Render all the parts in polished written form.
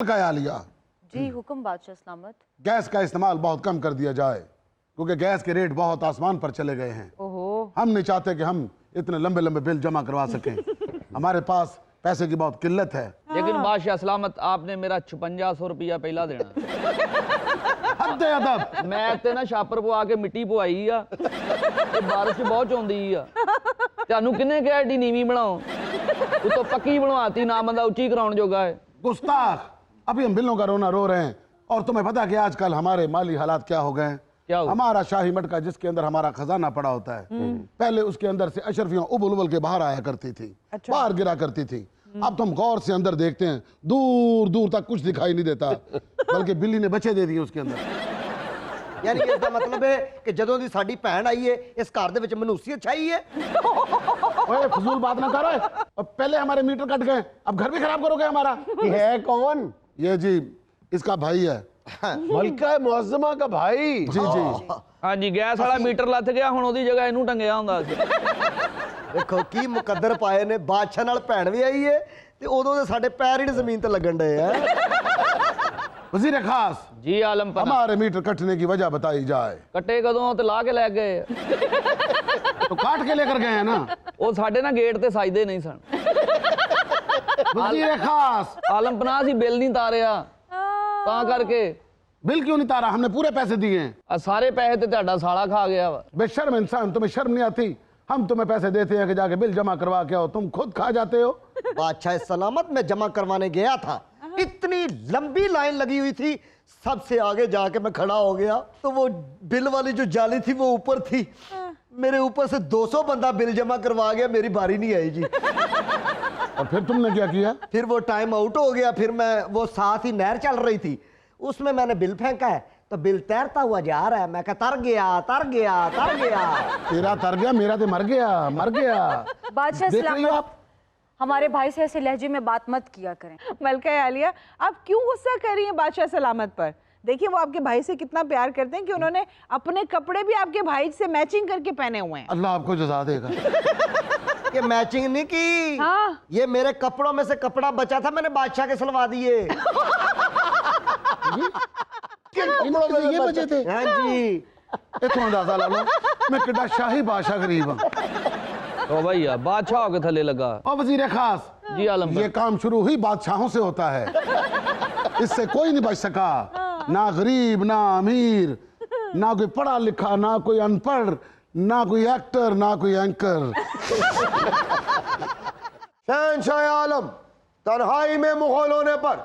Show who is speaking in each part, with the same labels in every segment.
Speaker 1: का आलिया
Speaker 2: जी हुक्म बादशाह सलामत।
Speaker 1: गैस का इस्तेमाल बहुत कम कर दिया जाए क्योंकि गैस के रेट बहुत आसमान पर चले गए हैं।
Speaker 2: ओहो,
Speaker 1: हम नहीं चाहते कि हम इतने लंबे लंबे बिल जमा करवा सकें। हमारे पास पैसे की बहुत किल्लत है।
Speaker 3: लेकिन बादशाह सलामत आपने मेरा 5600 रुपया पहला देना।
Speaker 1: हद है अदब।
Speaker 3: मैं ते ना छापर पवा के मिट्टी पवाई आ ते बारिश बहुत आउंदी आ। ਤੁਹਾਨੂੰ ਕਿੰਨੇ ਕਿਹਾ ਏਡੀ ਨੀਵੀਂ ਬਣਾਓ ਤੂੰ ਤਾਂ ਪੱਕੀ ਬਣਵਾਤੀ ना बंदा ਉੱਚੀ कराउण जोगा है।
Speaker 1: गुस्ताख, अभी हम बिलों का रोना रो रहे हैं और तुम्हें पता है कि आजकल हमारे माली हालात क्या हो गए हैं।
Speaker 3: क्या हो?
Speaker 1: हमारा शाही मटका जिसके अंदर हमारा खजाना पड़ा होता है, पहले उसके अंदर से अशरफियां उबल उबल के बाहर आया करती थी, बाहर गिरा करती थी। अब तुम गौर से अंदर देखते हैं, दूर दूर तक कुछ दिखाई नहीं देता, बल्कि बिल्ली ने बच्चे दे दिए उसके अंदर।
Speaker 4: यानी कि इसका मतलब है कि जदों दी साडी भैन आई है इस घर दे विच मनूसियत छाई है।
Speaker 1: ओए फजूल बात ना करो। अब पहले हमारे मीटर कट गए, अब घर भी खराब करोगे हमारा।
Speaker 5: ये है कौन?
Speaker 1: ये जी इसका भाई है।
Speaker 5: मलका मुअज्जमा का भाई।
Speaker 1: जी जी
Speaker 3: हाँ जी, गैस वाला मीटर लथ गया हुण ओदी जगह इनू टंगिया हुंदा सी।
Speaker 4: देखो की मुकद्दर पाए ने, बादशाह नाल भैन भी आई है ते उदों दे साडे पैर ही नहीं जमीन ते लगन डे है।
Speaker 1: वजीर खास,
Speaker 3: जी आलम पना
Speaker 1: हमारे मीटर कटने की वजह बताई जाए।
Speaker 3: कट्टे कदों ते ला के लै गए
Speaker 1: तो काट के लेकर गए हैं ना।
Speaker 3: ਉਹ ਸਾਡੇ ਨਾ ਗੇਟ ਤੇ ਸਾਜਦੇ ਨਹੀਂ ਸਨ।
Speaker 1: वजीर खास,
Speaker 3: ਆਲਮ ਪਨਾਹ ਸੀ ਬਿੱਲ ਨਹੀਂ ਤਾਰਿਆ ਤਾਂ ਕਰਕੇ
Speaker 1: बिल क्यों नहीं तारा? हमने पूरे पैसे दिए हैं।
Speaker 3: ਆ ਸਾਰੇ ਪੈਸੇ ਤੇ ਤੁਹਾਡਾ ਸਾਲਾ ਖਾ ਗਿਆ ਵਾ।
Speaker 1: बेशर्म इंसान, तुम्हें शर्म नहीं आती? हम तुम्हें पैसे देते हैं कि जाके बिल जमा करवा के आओ, तुम खुद खा जाते हो।
Speaker 4: बादशाह सलामत में जमा करवाने गया था, इतनी लंबी लाइन लगी हुई थी, सबसे आगे जाके मैं खड़ा हो गया तो वो बिल वाली जो जाली थी वो ऊपर थी, मेरे ऊपर से 200 बंदा बिल जमा करवा गया, मेरी बारी नहीं आई जी।
Speaker 1: और फिर तुमने क्या किया?
Speaker 4: फिर वो टाइम आउट हो गया, फिर मैं वो साथ ही नहर चल रही थी उसमें मैंने बिल फेंका है तो बिल तैरता हुआ जा रहा है। मैं कहा तर गया तर गया तर गया।
Speaker 1: तेरा तर गया, मेरा तो मर गया मर गया।
Speaker 2: बादशाह
Speaker 1: देख रही हो
Speaker 2: सलामत,
Speaker 1: आप?
Speaker 2: हमारे भाई से ऐसे लहजे में बात मत किया करें।
Speaker 6: मलका आलिया, आप क्यों गुस्सा कर रही हैं बादशाह सलामत पर? देखिए वो आपके भाई से कितना प्यार करते हैं कि उन्होंने अपने कपड़े भी आपके भाई से मैचिंग करके पहने हुए हैं।
Speaker 1: अल्लाह आपको जज़ा देगा।
Speaker 4: ये मैचिंग नहीं की,
Speaker 6: हाँ।
Speaker 4: ये मेरे कपड़ों में से कपड़ा बचा था, मैंने बादशाह के सिलवा दिए।
Speaker 1: ये बचे थे।
Speaker 4: हाँ जी।
Speaker 1: इतना अंदाजा ला लो मैं कितना शाही बादशाह गरीब हूँ।
Speaker 3: ओ भैया बादशाह के थले लगा।
Speaker 1: और वजीर खास,
Speaker 3: जी आलम
Speaker 1: ये काम शुरू ही बादशाहों से होता है, इससे कोई नहीं बच सका, ना गरीब ना अमीर, ना कोई पढ़ा लिखा ना कोई अनपढ़, ना कोई एक्टर ना कोई एंकर।
Speaker 5: शहंशाह आलम, तन्हाई में मुगल होने पर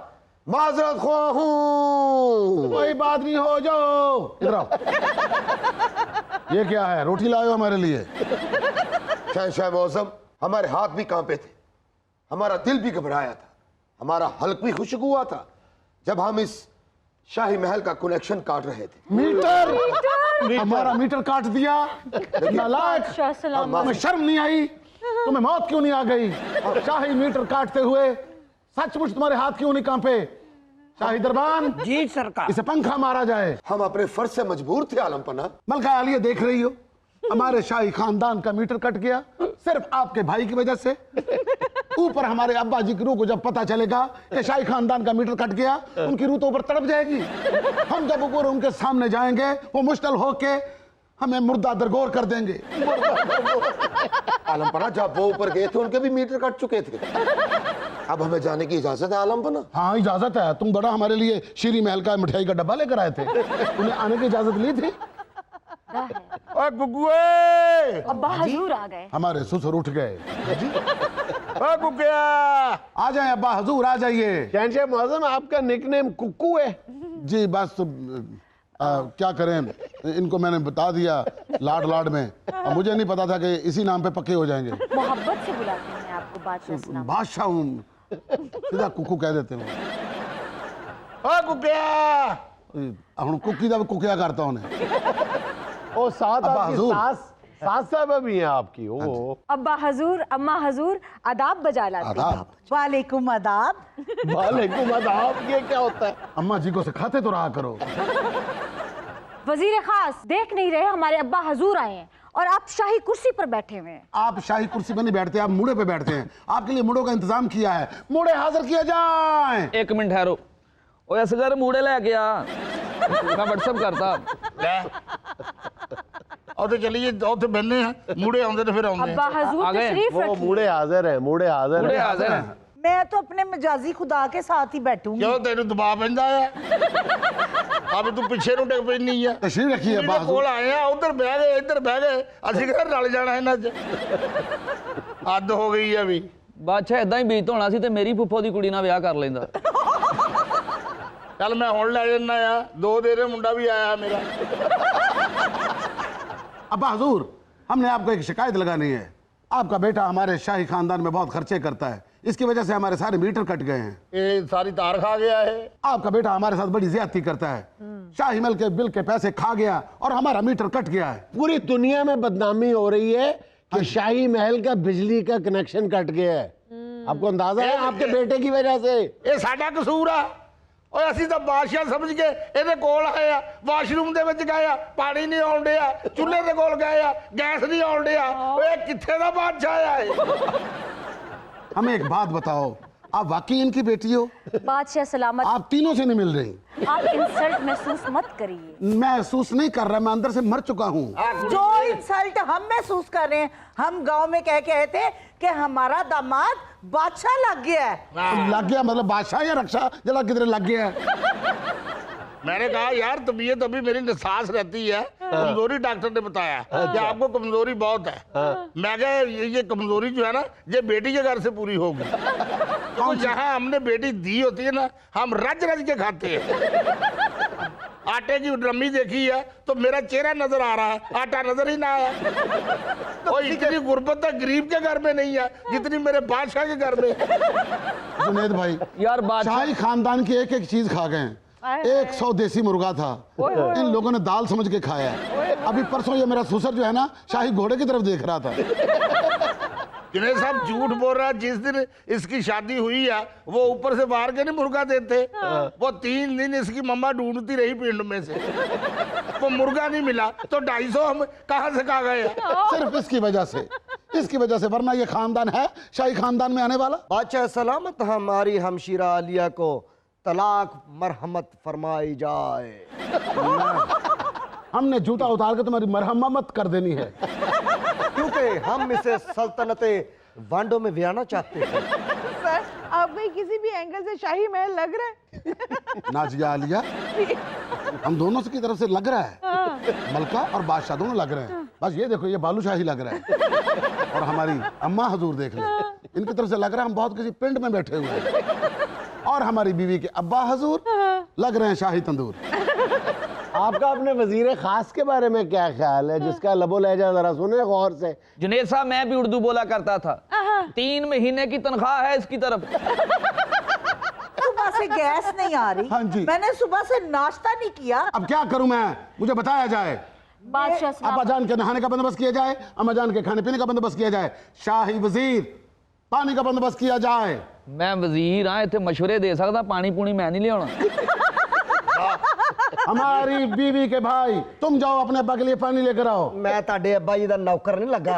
Speaker 5: माजरत ख्वाह हूँ।
Speaker 1: कोई बात नहीं, हो जाओ इधर आओ। ये क्या है? रोटी लाए हो हमारे लिए?
Speaker 5: शहंशाह मौसम, हमारे हाथ भी कांपे थे, हमारा दिल भी घबराया था, हमारा हल्क भी खुशक हुआ था जब हम इस शाही महल का कनेक्शन काट रहे थे।
Speaker 1: मीटर, हमारा मीटर काट दिया। नालायक,
Speaker 2: बादशाह सलामत।
Speaker 1: तुम्हें शर्म नहीं आई? तुम्हें मौत क्यों नहीं आ गई? शाही मीटर काटते हुए सचमुच तुम्हारे हाथ क्यों नहीं कांपे? शाही दरबान
Speaker 4: जी सरकार।
Speaker 1: इसे पंखा मारा जाए।
Speaker 5: हम अपने फर्ज से मजबूर थे आलम पना।
Speaker 1: मलका आलिया देख रही हो, हमारे शाही खानदान का मीटर कट गया सिर्फ आपके भाई की वजह से। ऊपर हमारे अब्बा जी की रूह को जब पता चलेगा कि शाही खानदान का मीटर कट गया, उनकी रूह तो ऊपर तड़प जाएगी। हम जब ऊपर उनके सामने जाएंगे वो मुश्किल होके हमें मुर्दा दरगोर कर देंगे।
Speaker 5: आलम पना, जब वो ऊपर गए थे उनके भी मीटर कट चुके थे। अब हमें जाने की इजाजत है आलम पना?
Speaker 1: हाँ इजाजत है। तुम बड़ा हमारे लिए शीरी महल का मिठाई का डब्बा लेकर आए थे, उन्हें आने की इजाजत ली थी?
Speaker 5: ओए गुग्गुए,
Speaker 2: अब्बा हजूर आ गए।
Speaker 1: हमारे ससुर उठ गए।
Speaker 5: ओए गुग्गुया,
Speaker 1: आ जाए अब्बा हजूर, आ जाइए।
Speaker 5: शहंशाह मौसम, आपका निकनेम कुक्कू है?
Speaker 1: जी बस क्या करें, इनको मैंने बता दिया लाड लाड में। अब मुझे नहीं पता था कि इसी नाम पे पक्के हो जाएंगे।
Speaker 2: मोहब्बत से बुलाते हैं आपको बादशाह सलामत।
Speaker 1: बादशाह हूँ, सीधा कुकू कह देते हैं।
Speaker 5: ओए गुग्गुया,
Speaker 1: हम कुकी का कुकिया करता हूँ।
Speaker 5: ओ साथ
Speaker 1: अब्बा
Speaker 5: आपकी
Speaker 1: हजूर।
Speaker 5: सास साहबा भी हैं आपकी। ओ
Speaker 2: अब्बा हजूर अम्मा हजूर आदाब बजा लाते हैं।
Speaker 1: आदाब।
Speaker 6: वालेकुम आदाब।
Speaker 5: वालेकुम आदाब, ये क्या होता है?
Speaker 1: अम्मा जी को सिखाते तो रहा करो।
Speaker 2: वजीर खास, देख नहीं रहे हमारे अब्बा हजूर आए हैं और आप शाही कुर्सी पर बैठे हुए हैं।
Speaker 1: आप शाही कुर्सी पर नहीं बैठते, आप मुड़े पे बैठते हैं। आपके लिए मुड़ों का इंतजाम किया है, मुड़े हाजिर किए जाएं।
Speaker 3: एक मिनट ठहरो, ਓਏ ਅਸਗਰ ਮੂੜੇ ਲੈ ਕੇ ਆ ਮੈਂ WhatsApp ਕਰਤਾ
Speaker 7: ਲੈ ਉੱਥੇ ਚੱਲੀਏ ਉੱਥੇ ਬਹਿੰਦੇ ਆ ਮੂੜੇ ਆਉਂਦੇ ਨੇ ਫਿਰ ਆਉਂਦੇ
Speaker 2: अब्बा हजूर
Speaker 3: आ गए?
Speaker 2: तशरीफ
Speaker 8: वो
Speaker 2: रखिए।
Speaker 8: मूड़े हाजिर है, मूड़े हाजिर
Speaker 3: ਮੂੜੇ
Speaker 8: है।
Speaker 3: ਹਾਜ਼ਰ ਹੈ
Speaker 6: मैं तो अपने मिजाजी खुदा के साथ ही बैठूंगी।
Speaker 7: ਕਿਉਂ ਤੈਨੂੰ ਦਬਾਅ ਪੈਂਦਾ ਆ ਅਬ ਤੂੰ ਪਿੱਛੇ ਨੂੰ ਡਿੱਗ ਪੈਣੀ ਆ
Speaker 1: तशरीफ रखिए अब्बा
Speaker 7: ਇਹਦੇ ਕੋਲ
Speaker 1: हजूर।
Speaker 7: ਆਏ ਆ ਉਧਰ ਬਹਿ ਗਏ ਇੱਧਰ ਬਹਿ ਗਏ ਅਸੀਂ ਕਿਹੜਾ ਰਲ ਜਾਣਾ ਇਹਨਾਂ 'ਚ ਹੱਦ ਹੋ ਗਈ ਆ ਵੀ
Speaker 3: ਬਾਦਸ਼ਾਹ ਇਦਾਂ ਹੀ ਬੀਤ ਹੋਣਾ ਸੀ ਤੇ ਮੇਰੀ ਫੁੱਫੋ ਦੀ ਕੁੜੀ ਨਾਲ ਵਿਆਹ ਕਰ ਲੈਂਦਾ
Speaker 7: ਚੱਲ ਮੈਂ ਹੁਣ ਲੈ ਜੰਨਾ ਆ 2 ਦੇਰੇ ਮੁੰਡਾ ਵੀ ਆਇਆ ਮੇਰਾ
Speaker 1: अब्बा हजूर, हमने आपको एक शिकायत लगानी है। आपका बेटा हमारे शाही खानदान में बहुत खर्चे करता है, इसकी वजह से हमारे सारे मीटर कट गए हैं।
Speaker 7: ਇਹ ਸਾਰੀ ਤਾਰ ਖਾ ਗਿਆ ਇਹ
Speaker 1: आपका बेटा हमारे साथ बड़ी ज्यादती करता है, शाही महल के बिल के पैसे खा गया और हमारा मीटर कट गया है।
Speaker 8: पूरी दुनिया में बदनामी हो रही है कि शाही महल का बिजली का कनेक्शन कट गया है। आपको अंदाजा है आपके बेटे की वजह से।
Speaker 7: ਇਹ ਸਾਡਾ ਕਸੂਰ ਆ ਓਏ ਅਸੀਂ ਤਾਂ ਬਾਦਸ਼ਾਹ ਸਮਝ ਕੇ ਇਹਦੇ ਕੋਲ ਆਏ ਆ ਵਾਸ਼ਰੂਮ ਦੇ ਵਿੱਚ ਗਏ ਆ ਪਾਣੀ ਨਹੀਂ ਆਉਣ ਡਿਆ ਚੁੱਲ੍ਹੇ ਦੇ ਕੋਲ ਗਏ ਆ ਗੈਸ ਨਹੀਂ ਆਉਣ ਡਿਆ ਓਏ ਕਿੱਥੇ ਦਾ ਬਾਦਸ਼ਾਹ ਆ ਇਹ
Speaker 1: हमें एक बात बताओ, आप वाकई इनकी बेटी हो?
Speaker 2: बादशाह सलामत,
Speaker 1: आप तीनों से नहीं मिल रही।
Speaker 2: आप इंसल्ट महसूस मत करिए।
Speaker 1: महसूस नहीं कर रहा, मैं अंदर से मर चुका हूँ।
Speaker 6: जो इंसल्ट हम महसूस कर रहे हैं, हम गांव में कह के आए थे कि हमारा दामाद बादशाह लग गया है।
Speaker 1: लग गया मतलब बादशाह या रक्षा जला किधर लग गया है?
Speaker 7: मैंने कहा यार तबीयत अभी मेरी नसास रहती है कमजोरी डॉक्टर ने बताया कि आपको कमजोरी बहुत है मैं कहा ये कमजोरी जो है ना ये बेटी के घर से पूरी होगी तो जहाँ हमने बेटी दी होती है ना हम रज रज के खाते हैं आटे की रम्मी देखी है तो मेरा चेहरा नजर आ रहा है आटा नजर ही ना आया तो इतनी गुर्बत गरीब के घर में नहीं है जितनी मेरे बादशाह के घर में
Speaker 1: जुनेद भाई,
Speaker 3: यार बादशाह
Speaker 1: शाही खानदान की एक एक चीज खा गए हैं। 100 देसी मुर्गा था, इन लोगों ने दाल समझ के खाया। अभी परसों ये मेरा ससुर जो है ना शाही घोड़े की तरफ देख रहा था।
Speaker 7: जिन्हें सब झूठ बोल रहा है जिस दिन इसकी शादी हुई है वो ऊपर से बाहर के नहीं मुर्गा देते वो 3 दिन इसकी मम्मा ढूंढती रही पिंड में से वो मुर्गा नहीं मिला तो 250 हम कहाँ से खा गए
Speaker 1: सिर्फ इसकी वजह से, वरना ये खानदान है शाही खानदान में आने वाला।
Speaker 4: बादशाह सलामत हमारी हमशीरा आलिया को तलाक मरहमत फरमाई जाए।
Speaker 1: हमने जूता उतार के तुम्हारी मरहमत कर देनी है।
Speaker 4: क्योंकि हम इसे सल्तनते वांडो में व्याना चाहते हैं।
Speaker 6: सर आप में किसी भी एंगल से शाही महल लग रहा है।
Speaker 1: नाजिया आलिया, हम दोनों की तरफ से लग रहा है, मलका और बादशाह दोनों लग रहे हैं। बस ये देखो ये बालूशाही लग रहा है और हमारी अम्मा हजूर देख ले, इनकी तरफ से लग रहा है हम बहुत किसी पिंड में बैठे हुए हैं और हमारी बीवी के अब्बा हजूर लग रहे हैं शाही तंदूर।
Speaker 8: आपका अपने वजीर खास के बारे में क्या ख्याल है, जिसका लबो लहजा जरा सुने गौर से।
Speaker 3: जुनेद साहब मैं भी उर्दू बोला करता था 3 महीने की तनख्वाह है इसकी तरफ
Speaker 6: सुबह से गैस नहीं आ रही।
Speaker 1: हाँ जी।
Speaker 6: मैंने सुबह से नाश्ता नहीं किया।
Speaker 1: अब क्या करूं मैं, मुझे बताया जाए।
Speaker 2: बादशाह
Speaker 1: अब्बा
Speaker 2: सलामत,
Speaker 1: जान के नहाने का बंदोबस्त किया जाए, अम्मा जान के खाने पीने का बंदोबस्त किया जाए, शाही वजीर पानी का बंदोबस्त किया जाए।
Speaker 3: मैं वजीर हाँ इतने मशवरे दे सकता पानी पूनी मैं नहीं लिया
Speaker 1: हमारी बीवी के भाई तुम जाओ अपने अब्बा के लिए पानी लेकर आओ।
Speaker 4: मैं ताडे अब्बा जी दा नौकर नहीं लगा।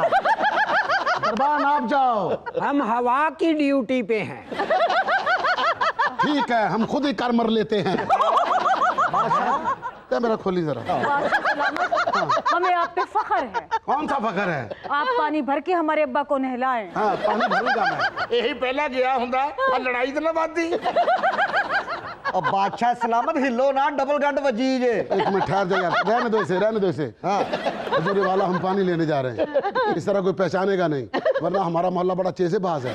Speaker 1: दरबान आप जाओ।
Speaker 9: हम हवा की ड्यूटी पे हैं।
Speaker 1: ठीक है हम खुद ही कर मर लेते हैं। क्या मेरा खोली जरा।
Speaker 2: बादशाह सलामत, हमें आप पे फख्र है।
Speaker 1: कौन सा फखर है?
Speaker 2: आप पानी भर के हमारे अब्बा को नहलाएं।
Speaker 1: हाँ पानी भरूंगा मैं।
Speaker 7: यही पहला गया हुंदा और लड़ाई तो ना बाती
Speaker 4: और बादशाह सलामत हिलो ना डबल गंड वजी जे।
Speaker 1: एक मिनट ठहर जा यार, रहने दो इसे। हाँ हजूरी वाला हम पानी लेने जा रहे हैं, इस तरह कोई पहचानेगा नहीं, वरना हमारा मोहल्ला बड़ा चेसे बाज है।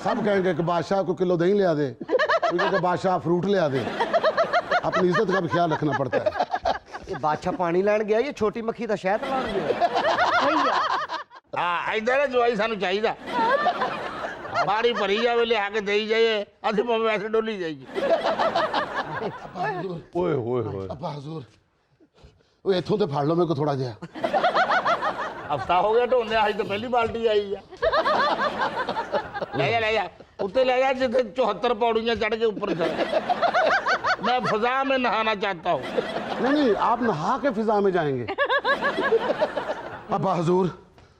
Speaker 1: सब कहेंगे कि बादशाह को किलो दही ले आ दे, क्योंकि बादशाह फ्रूट ले आ दे। अपनी इज्जत का भी ख्याल रखना पड़ता है।
Speaker 4: ये बादशाह पानी लैन गया, ये छोटी मक्खी दा शहद लान गया।
Speaker 7: हाँ इधर जवाई सानू चाहिए बारी भरी जावे ले आके देई जाइए असि वैसे डोली जाइए
Speaker 8: ओए होए होए।
Speaker 1: अब्बा हजूर वो इथों ते फाड़ लो मेरे को थोड़ा जिहा।
Speaker 7: हफ्ता हो गया ढोंदे आज तो पहली बाल्टी आई है ले जा उत्ते ले जा जिथे 74 पौड़ियां चढ़ के ऊपर चढ़ मैं फिजा में नहाना चाहता हूँ
Speaker 1: नहीं आप नहा के फिजा में जाएंगे। अब्बा हजूर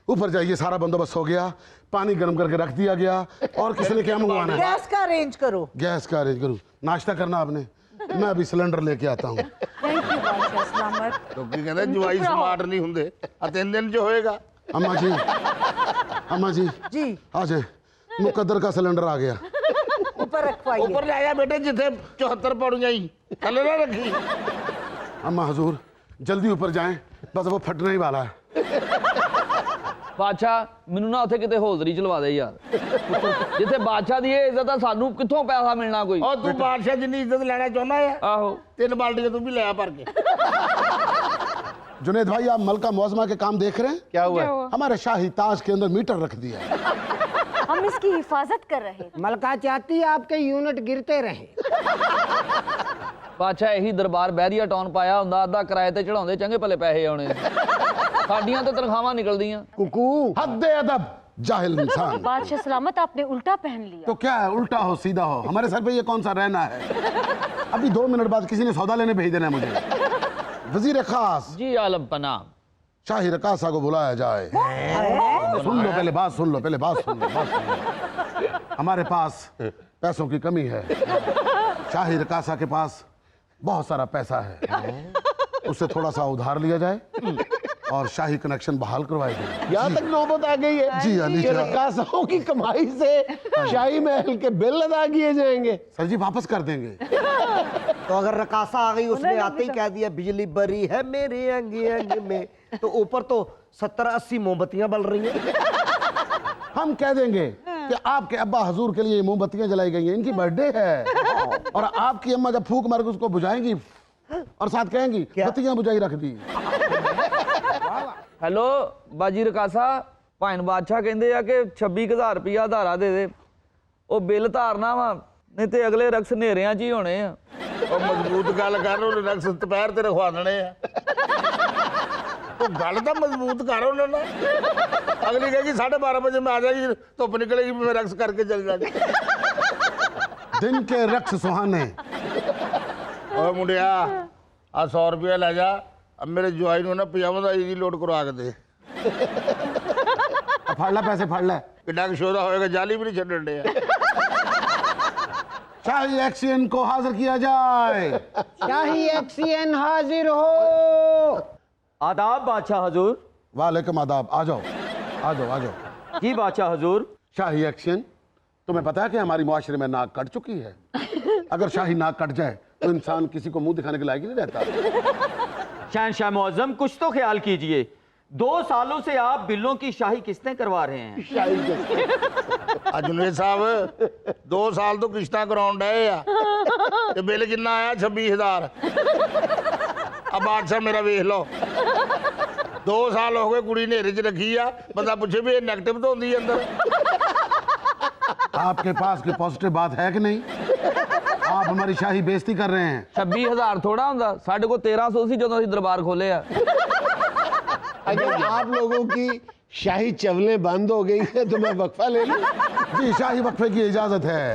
Speaker 1: ऊपर जाइए, सारा बंदोबस्त हो गया, पानी गर्म करके रख दिया गया और किसी ने क्या मंगवाना है?
Speaker 6: गैस का अरेंज करो।
Speaker 1: गैस का अरेंज करूँ। नाश्ता करना आपने? मैं अभी सिलेंडर लेके आता हूँ।
Speaker 2: थैंक यू बादशाह सलामत।
Speaker 7: ਲੋਕੀ ਕਹਿੰਦੇ ਜਵਾਈ ਸਮਾਰਟ ਨਹੀਂ ਹੁੰਦੇ ਆ 3 ਦਿਨ ਚ ਹੋਏਗਾ।
Speaker 1: अम्मा जी
Speaker 6: जी
Speaker 1: आ जाए, मुकद्दर का सिलेंडर आ गया।
Speaker 6: ऊपर रखवाइए।
Speaker 7: ਉੱਪਰ ਲੈ ਜਾ ਬੇਟੇ ਜਿੱਥੇ 74 ਪੌੜੀਆਂ ਹੀ ਥੱਲੇ ਨਾ ਰੱਖੀ।
Speaker 1: अम्मा हजूर जल्दी ऊपर जाएं, बस वो फटने ही वाला है।
Speaker 3: ਬਾਦਸ਼ਾਹ ਮੈਨੂੰ ਨਾ ਉੱਥੇ ਕਿਤੇ ਹੋਲਦਰੀ ਚਲਵਾ ਦੇ ਯਾਰ। ਜਿੱਥੇ ਬਾਦਸ਼ਾਹ ਦੀ ਇਹ ਇੱਜ਼ਤ ਆ, ਸਾਨੂੰ ਕਿੱਥੋਂ ਪੈਸਾ ਮਿਲਣਾ ਕੋਈ?
Speaker 7: ਉਹ ਤੂੰ ਬਾਦਸ਼ਾਹ ਜਿੰਨੀ ਇੱਜ਼ਤ ਲੈਣਾ ਚਾਹੁੰਦਾ ਹੈ
Speaker 3: ਆਹੋ
Speaker 7: 3 ਬਾਲਟੀਆਂ ਤੂੰ ਵੀ ਲੈ ਆ ਭਰ ਕੇ।
Speaker 1: जुनेद भाई, आप मलका मौजमा के काम देख रहे हैं?
Speaker 8: क्या हुआ है?
Speaker 1: हमारे शाही ताज के अंदर मीटर रख दिया।
Speaker 2: हम इसकी हिफाजत कर रहे थे।
Speaker 9: मलका चाहती है आपके यूनिट गिरते रहे।
Speaker 3: ਬਾਦਸ਼ਾਹ ਇਹੀ ਦਰਬਾਰ ਬਹਿਰੀਆ ਟਾਊਨ ਪਾਇਆ ਹੁੰਦਾ, ਅੱਧਾ ਕਿਰਾਏ ਤੇ ਚੜਾਉਂਦੇ, ਚੰਗੇ ਭਲੇ ਪੈਸੇ ਆਉਣੇ। ਸਾਡੀਆਂ ਤਾਂ ਤਨਖਾਹਾਂ ਨਿਕਲਦੀਆਂ।
Speaker 8: कुकू
Speaker 1: हद अदब जाहिल इंसान।
Speaker 2: बादशाह सलामत आपने उल्टा पहन लिया।
Speaker 1: तो क्या है, उल्टा हो सीधा हो, हमारे सर पे ये कौन सा रहना है? अभी 2 मिनट बाद किसी ने सौदा लेने भेज देना है मुझे। वजीर खास
Speaker 3: जी आलम पनाह।
Speaker 1: शाही रकासा को बुलाया जाए। सुन लो पहले बात सुन लो, पहले बात सुन लो, बात सुन लो। हमारे पास पैसों की कमी है। शाही रकासा के पास बहुत सारा पैसा है, उससे थोड़ा सा उधार लिया जाए और शाही कनेक्शन बहाल करवाए जाए।
Speaker 8: यहाँ तक नौबत आ गई है
Speaker 1: जी, अली
Speaker 8: कि
Speaker 1: साहब।
Speaker 8: रकासाओं की कमाई से शाही महल के बिल अदा किए जाएंगे।
Speaker 1: सर जी वापस कर देंगे।
Speaker 4: तो अगर रकासा आ गई, उसने आते ही कह दिया बिजली बरी है मेरे अंग अंग में, तो ऊपर तो 70-80 मोमबत्तियां बल रही हैं।
Speaker 1: हम कह देंगे कि आपके अब्बा हजूर के लिए ये मोमबत्तियां जलाई गई हैं, इनकी बर्थडे है, और आपकी अम्मा जब फूंक मार के उसको बुझाएंगी और साथ कहेंगी बत्तियां बुझाई रख दी।
Speaker 3: ਹੈਲੋ ਬਾਜੀ ਰਕਾਸਾ, ਭਾਈਨ ਬਾਦਸ਼ਾਹ ਕਹਿੰਦੇ ਆ ਕਿ 26,000 ਰੁਪਇਆ ਧਾਰਾ ਦੇ ਦੇ। ਉਹ ਬਿੱਲ ਧਾਰਨਾ ਵਾ, ਨਹੀਂ ਤੇ ਅਗਲੇ ਰਕਸ ਹਨੇਰਿਆਂ 'ਚ ਹੀ ਹੋਣੇ ਆ।
Speaker 7: ਉਹ ਮਜ਼ਬੂਤ ਗੱਲ ਕਰ, ਉਹਨੇ ਰਕਸ ਦੁਪਹਿਰ ਤੇ ਰਖਵਾ ਦੇਣੇ ਆ। ਉਹ ਗੱਲ ਤਾਂ ਮਜ਼ਬੂਤ ਕਰ ਉਹਨਾਂ ਨਾਲ। ਅਗਲੀ ਕਹੇਗੀ 12:30 ਵਜੇ ਮੈਂ ਆ ਜਾਏਗੀ, ਧੁੱਪ ਨਿਕਲੇਗੀ, ਮੈਂ ਰਕਸ ਕਰਕੇ ਚਲ ਜਾਗੀ।
Speaker 1: दिन के रक्स सुहाने।
Speaker 7: ਓਏ ਮੁੰਡਿਆ ਆ 100 ਰੁਪਇਆ ਲੈ ਜਾ, अब मेरे ਜਵਾਈ ਨੂੰ ਨਾ 50 ਦਾ ਈਜ਼ੀ ਲੋਡ ਕਰਵਾ ਕੇ ਦੇ।
Speaker 1: अब फाड़ ला पैसे, फाड़ ला।
Speaker 7: ਕਿੱਡਾ ਕੁ ਸ਼ੋਦਾ ਹੋਏਗਾ, ਜਾਲੀ ਵੀ ਨਹੀਂ ਛੱਡਣ ਡਿਆ।
Speaker 1: शाही एक्शन को हाजिर किया जाए।
Speaker 9: शाही एक्सियन हाजिर हो।
Speaker 10: आदाब बादशाह हजूर।
Speaker 1: वालेकुम आदाब, आ जाओ आ जाओ आ जाओ।
Speaker 10: जी बादशाह हजूर।
Speaker 1: शाही एक्शन, तुम्हें पता है कि हमारी मुआशरे में नाक कट चुकी है। अगर शाही नाक कट जाए तो इंसान किसी को मुंह दिखाने के लायक ही नहीं रहता।
Speaker 10: शहनशाह मुअज्जम, कुछ तो ख्याल कीजिए। 2 सालों से आप बिलों की शाही किस्तें करवा रहे हैं।
Speaker 7: जुनेद साहब 2 ਸਾਲ ਤੋਂ ਕਿਸ਼ਤਾਂ ਕਰਾਉਣ ਡਏ ਆ ਤੇ ਬਿੱਲ ਕਿੰਨਾ ਆਇਆ? 26,000। ਆ ਬਾਦਸ਼ਾਹ ਮੇਰਾ ਵੇਖ ਲਓ, 2 ਸਾਲ ਹੋ ਗਏ ਕੁੜੀ ਨੇਰੇ 'ਚ ਰੱਖੀ ਆ, ਬੰਦਾ ਪੁੱਛੇ ਵੀ ਇਹ ਨੈਗੇਟਿਵ ਤਾਂ ਹੁੰਦੀ ਅੰਦਰ।
Speaker 1: आपके पास कोई पॉजिटिव बात है कि नहीं? आप हमारी शाही बेइज्जती कर रहे हैं।
Speaker 3: 26,000 ਥੋੜਾ ਹੁੰਦਾ, ਸਾਡੇ ਕੋਲ 1300 ਸੀ ਜਦੋਂ ਅਸੀਂ ਦਰਬਾਰ ਖੋਲਿਆ।
Speaker 8: अगर आप लोगों की शाही चवलें बंद हो गई हैं तो मैं वक्फा ले लूं।
Speaker 1: जी, शाही वक्फे की इजाजत है।